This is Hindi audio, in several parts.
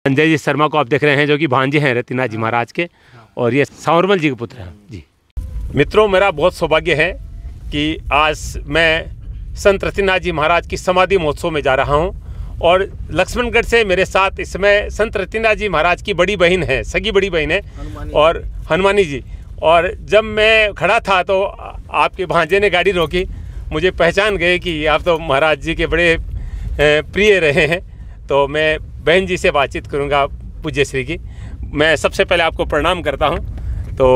संजय जी शर्मा को आप देख रहे हैं, जो कि भांजे हैं रतिनाथ जी महाराज के, और ये सांवरमल जी के पुत्र हैं जी। मित्रों, मेरा बहुत सौभाग्य है कि आज मैं संत रतिनाथ जी महाराज की समाधि महोत्सव में जा रहा हूं, और लक्ष्मणगढ़ से मेरे साथ इस समय संत रतिनाथ जी महाराज की बड़ी बहन है, सगी बड़ी बहन है, और हनुमानी जी। और जब मैं खड़ा था तो आपके भांजे ने गाड़ी रोकी, मुझे पहचान गए कि आप तो महाराज जी के बड़े प्रिय रहे हैं। तो मैं बहन जी से बातचीत करूंगा पूज्य श्री की। मैं सबसे पहले आपको प्रणाम करता हूं। तो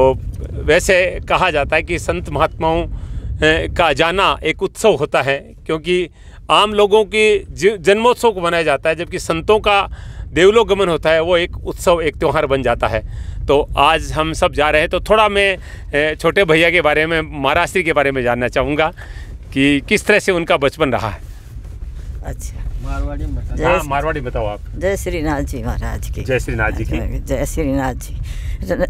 वैसे कहा जाता है कि संत महात्माओं का जाना एक उत्सव होता है, क्योंकि आम लोगों की जन्मोत्सव को मनाया जाता है, जबकि संतों का देवलोक गमन होता है, वो एक उत्सव, एक त्यौहार बन जाता है। तो आज हम सब जा रहे हैं, तो थोड़ा मैं छोटे भैया के बारे में, महाराज श्री के बारे में जानना चाहूँगा कि किस तरह से उनका बचपन रहा है। अच्छा, मारवाड़ी बताओ आप। जय श्रीनाथ जी महाराज की। जय श्रीनाथ जी की। जय श्रीनाथ जी।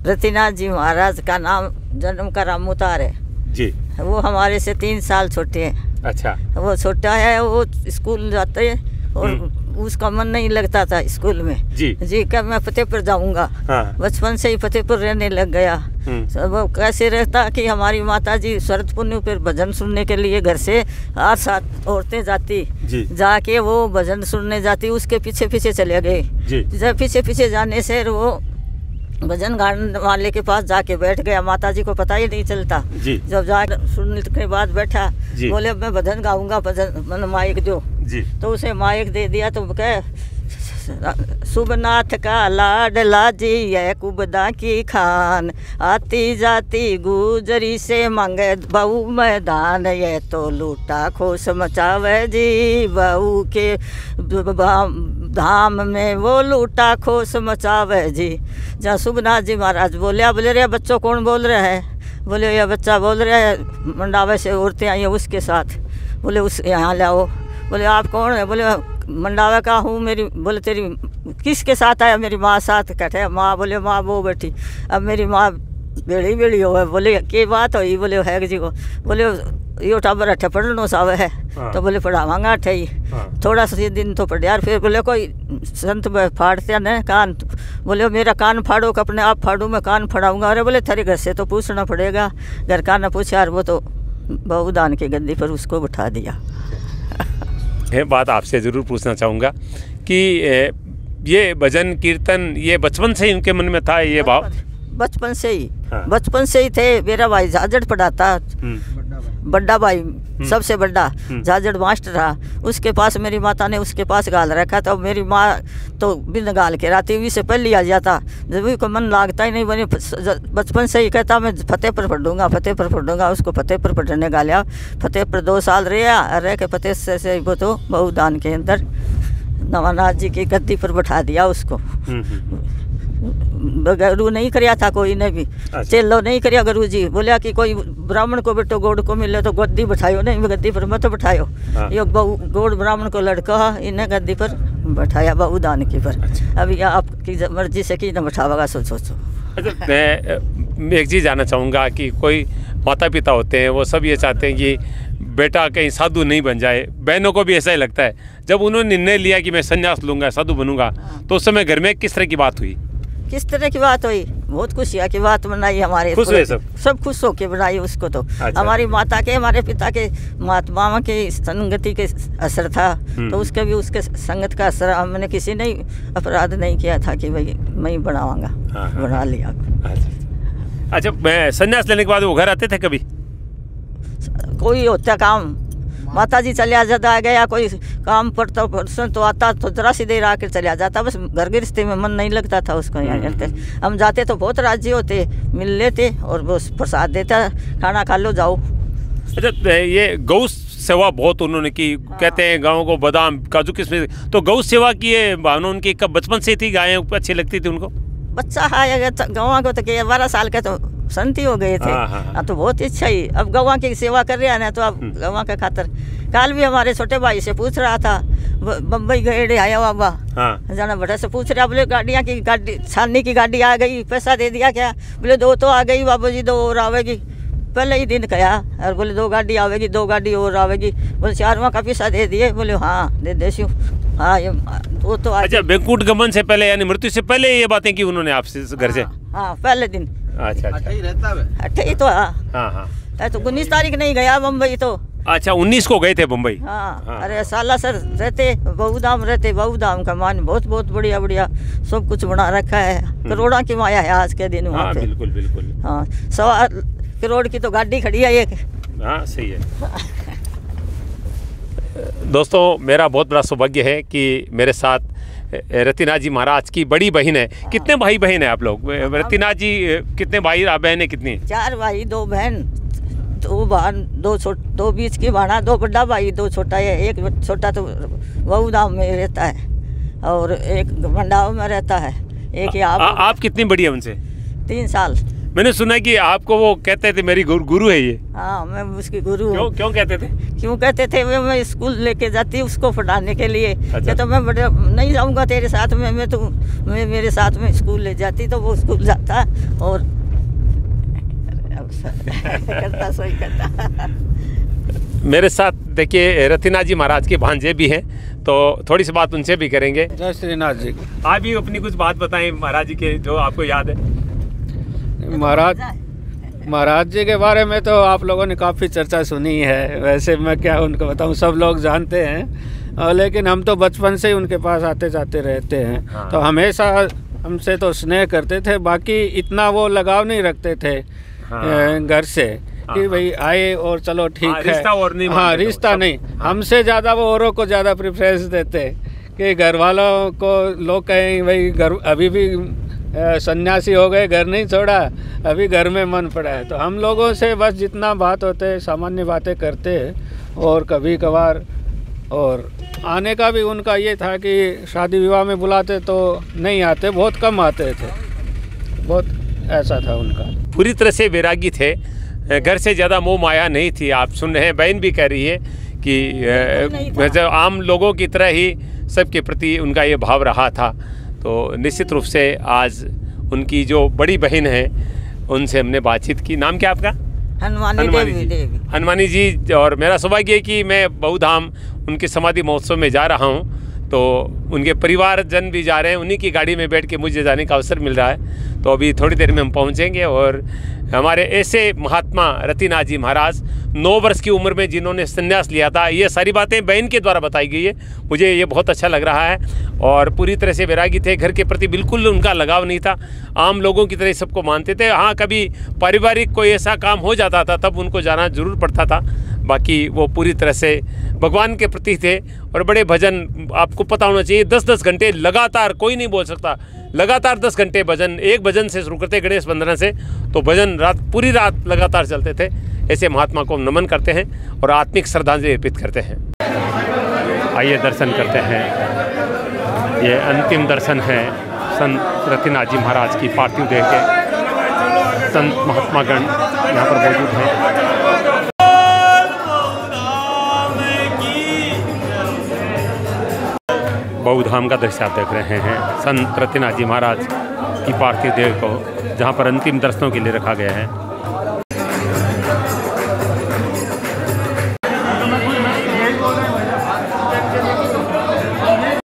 रतिनाथ जी महाराज का नाम जन्म का रामोतार है जी। वो हमारे से 3 साल छोटे हैं। अच्छा। वो छोटा है, वो स्कूल जाते हैं और उसका मन नहीं लगता था स्कूल में जी क्या मैं फतेहपुर जाऊंगा। हाँ। बचपन से ही फतेहपुर रहने लग गया। वो कैसे रहता कि हमारी माता जी शरद पुण्य पर भजन सुनने के लिए घर से 8-7 औरतें जाती, जाके वो भजन सुनने जाती, उसके पीछे पीछे चले गए। जब पीछे पीछे जाने से वो भजन गाने वाले के पास जाके बैठ गया, माता जी को पता ही नहीं चलता। जब जाकर सुनने के बाद बैठा, बोले मैं भजन गाऊंगा, भजन मन माइक दो। तो उसे माइक दे दिया। तो कहे सुबनाथ का लाडला जी है कुबदा की खान, आती जाती गुजरी से मांगे बहू मैदान, ये तो लूटा खोस मचावे जी बहू के धाम में, वो लूटा खोस मचावे जी। जहाँ सुबनाथ जी महाराज बोले रे बच्चों कौन बोल रहे हैं? बोले ये बच्चा बोल रहे है, मंडावे से औरतें आई है उसके साथ। बोले उस यहाँ लाओ। बोले आप कौन है? बोले मंडावा का हूँ। मेरी बोले तेरी किसके साथ आया? मेरी माँ साथ। कहते माँ। बोले माँ वो बैठी, अब मेरी माँ बेड़ी हो है। बोले क्या बात हुई? बोले है जी को। बोले यो टाबर अठे पढ़नो सावे है। तो बोले पढ़ावांगा अठे ही। थोड़ा सा दिन तो पढ़ यार। फिर बोले कोई संत फाड़ते न कान। बोले मेरा कान फाड़ो, अपने आप फाड़ू, मैं कान फाड़ाऊंगा। अरे बोले थारे घर से तो पूछना पड़ेगा, घर का न पूछा यार। वो तो बहुदान की गद्दी पर उसको बिठा दिया। ये बात आपसे ज़रूर पूछना चाहूँगा कि ये भजन कीर्तन ये बचपन से ही उनके मन में था, ये भाव? बचपन से ही। हाँ। बचपन से ही थे। मेरा भाई झाजड़ पढ़ाता, बड़ा भाई सबसे बड़ा झाजड़ मास्टर रहा। उसके पास मेरी माता ने उसके पास गाल रखा था। मेरी माँ तो बिन गाल के राती हुई से पहले आ जाता, जब भी को मन लागता ही नहीं। बने बचपन से ही कहता मैं फतेहपुर पढ़ूंगा, फतेहपुर पढ़ूंगा। उसको फतेहपुर पढ़ने गालिया। फतेहपुर 2 साल रह के फतेह से वो तो बहुदान के अंदर नवानाथ जी की गद्दी पर बैठा दिया उसको। गुरु नहीं कराया था कोई ने भी। चेलो नहीं कराया गुरु जी। बोलिया कि कोई ब्राह्मण को बेटो गोड़ को मिले तो गद्दी बैठायो, नहीं गद्दी पर मत बैठायो। ये गोड़ ब्राह्मण को लड़का इन्हें गद्दी पर बैठाया बहुदान की पर। अब यह आपकी मर्जी से कि न बैठावेगा सोचो। अच्छा, मैं एक चीज़ जानना चाहूँगा कि कोई माता पिता होते हैं, वो सब ये चाहते हैं कि बेटा कहीं साधु नहीं बन जाए। बहनों को भी ऐसा ही लगता है। जब उन्होंने निर्णय लिया कि मैं संन्यास लूँगा, साधु बनूंगा, तो उस समय घर में किस तरह की बात हुई? किस तरह की बात हुई? बहुत खुशियाँ की बात बनाई हमारे। खुश हुए सब खुश होके बनाई उसको तो। अच्छा। हमारी माता के, हमारे पिता के, महात्मा के संगति के असर था। तो उसके भी उसके संगत का असर। हमने किसी ने अपराध नहीं किया था कि भाई मैं ही बनावांगा। बना लिया। अच्छा, मैं संन्यास लेने के बाद वो घर आते थे कभी? कोई होता काम, माता जी चलिया जाता गया, कोई काम पड़ता तो आता तो जरा सी देर आकर चलिया जाता। बस घर गृहस्थी में मन नहीं लगता था उसको। हम जाते तो बहुत राजी होते, मिल लेते और वो प्रसाद देता, खाना खा लो जाओ। अच्छा, ये गौ सेवा बहुत उन्होंने की। हाँ। कहते हैं गाँव को बादाम काजू किशमिश, तो गौ सेवा की ये भावना उनकी कब बचपन से थी? गायें अच्छी लगती थी उनको? बच्चा है गाँव को तो 12 साल के तो संती हो गए थे। हाँ। तो बहुत इच्छा ही। अब गवां की सेवा कर रहे हैं ना, तो अब गवां के खातर। काल भी हमारे छोटे भाई से पूछ रहा था, बम्बई गए आया बाबा। हाँ। जाना बड़ा से पूछ रहा। बोले गाड़ियाँ की गाड़ी, छाननी की गाड़ी आ गई, पैसा दे दिया क्या? बोले 2 तो आ गई बाबू जी, 2 और आवेगी। पहले ही दिन कहा और बोले 2 गाड़ी आवेगी, 2 गाड़ी और आवेगी। बोले 4वां का पैसा दे दिए? बोले हाँ दे देसी। हाँ ये वो तो आज अच्छा, बैकुंठ गमन से पहले यानी मृत्यु से पहले ये बातें की उन्होंने आपसे घर से? हाँ पहले दिन। अच्छा अच्छा, अट्ठाईस तो हाँ हाँ हाँ। तो 19 तारीख नहीं गया बम्बई तो। अच्छा 19 को गए थे मुंबई? हाँ अरे साला सर रहते बहुधाम, रहते बहुधाम का मान बहुत बहुत बढ़िया बढ़िया सब कुछ बना रखा है। करोड़ों की माया है आज के दिन वहाँ हाँ, पे। बिल्कुल बिल्कुल। हाँ 1.25 करोड़ की तो गाड़ी खड़ी है एक। हाँ सही है। दोस्तों मेरा बहुत बड़ा सौभाग्य है कि मेरे साथ रतिना जी महाराज की बड़ी बहन है। कितने भाई बहन है आप लोग? रतिना जी कितने भाई बहन है कितनी? 4 भाई 2 बहन, 2 बहन, 2 बीच की भाना, 2 बड़ा भाई, 2 छोटा है। एक छोटा तो बहुधाम में रहता है और एक मंडाव में रहता है। एक ही आप कितनी बड़ी है उनसे? 3 साल। मैंने सुना कि आपको वो कहते थे मेरी गुरु है ये। हाँ मैं उसकी गुरु हूँ। क्यों कहते थे? क्यों कहते थे? मैं स्कूल लेके जाती उसको पढ़ाने के लिए। अच्छा। तो मैं बड़े नहीं जाऊँगा तेरे साथ में, मैं मेरे साथ में स्कूल ले जाती तो वो स्कूल जाता और करता सोई करता। मेरे साथ देखिए रतिना जी महाराज के भांजे भी हैं, तो थोड़ी सी बात उनसे भी करेंगे। जय श्रीनाथ जी। आप भी अपनी कुछ बात बताएं महाराज जी के जो आपको याद है। महाराज जी के बारे में तो आप लोगों ने काफ़ी चर्चा सुनी है। वैसे मैं क्या उनको बताऊं, सब लोग जानते हैं लेकिन हम तो बचपन से ही उनके पास आते जाते रहते हैं। हाँ। तो हमेशा हमसे तो स्नेह करते थे, बाकी इतना वो लगाव नहीं रखते थे। हाँ। घर से हाँ, कि भाई आए और चलो ठीक है। रिश्ता और नहीं हाँ मानते रिश्ता तो, नहीं। हाँ। हमसे ज़्यादा वो औरों को ज़्यादा प्रेफरेंस देते कि घर वालों को लोग कहें भाई घर अभी भी सन्यासी हो गए, घर नहीं छोड़ा, अभी घर में मन पड़ा है। तो हम लोगों से बस जितना बात होते सामान्य बातें करते और कभी कभार और आने का भी उनका ये था कि शादी विवाह में बुलाते तो नहीं आते, बहुत कम आते थे, बहुत ऐसा था उनका। पूरी तरह से वैरागी थे, घर से ज़्यादा मोह माया नहीं थी। आप सुन रहे हैं, बहन भी कह रही है कि जब आम लोगों की तरह ही सबके प्रति उनका ये भाव रहा था। तो निश्चित रूप से आज उनकी जो बड़ी बहन है उनसे हमने बातचीत की। नाम क्या आपका? हनुमानी देवी। हनुमानी जी। और मेरा सौभाग्य है कि मैं बहुधाम उनके समाधि महोत्सव में जा रहा हूँ, तो उनके परिवारजन भी जा रहे हैं। उन्हीं की गाड़ी में बैठ के मुझे जाने का अवसर मिल रहा है। तो अभी थोड़ी देर में हम पहुँचेंगे और हमारे ऐसे महात्मा रतिना जी महाराज 9 वर्ष की उम्र में जिन्होंने संन्यास लिया था, ये सारी बातें बहन के द्वारा बताई गई है। मुझे ये बहुत अच्छा लग रहा है और पूरी तरह से वैरागी थे। घर के प्रति बिल्कुल उनका लगाव नहीं था, आम लोगों की तरह सबको मानते थे। हाँ कभी पारिवारिक कोई ऐसा काम हो जाता था तब उनको जाना जरूर पड़ता था, बाकी वो पूरी तरह से भगवान के प्रति थे। और बड़े भजन आपको पता होना चाहिए, 10-10 घंटे लगातार, कोई नहीं बोल सकता, लगातार 10 घंटे भजन। एक भजन से शुरू करते गणेश वंदना से, तो भजन पूरी रात लगातार चलते थे। ऐसे महात्मा को हम नमन करते हैं और आत्मिक श्रद्धांजलि अर्पित करते हैं। आइए दर्शन करते हैं। ये अंतिम दर्शन है संत रतिना जी महाराज की पार्थिव देह के। संत महात्मागण यहाँ पर मौजूद हैं। बहुधाम का दृश्य आप देख रहे हैं। संत रतिना जी महाराज की पार्थिव देह को जहाँ पर अंतिम दर्शनों के लिए रखा गया है।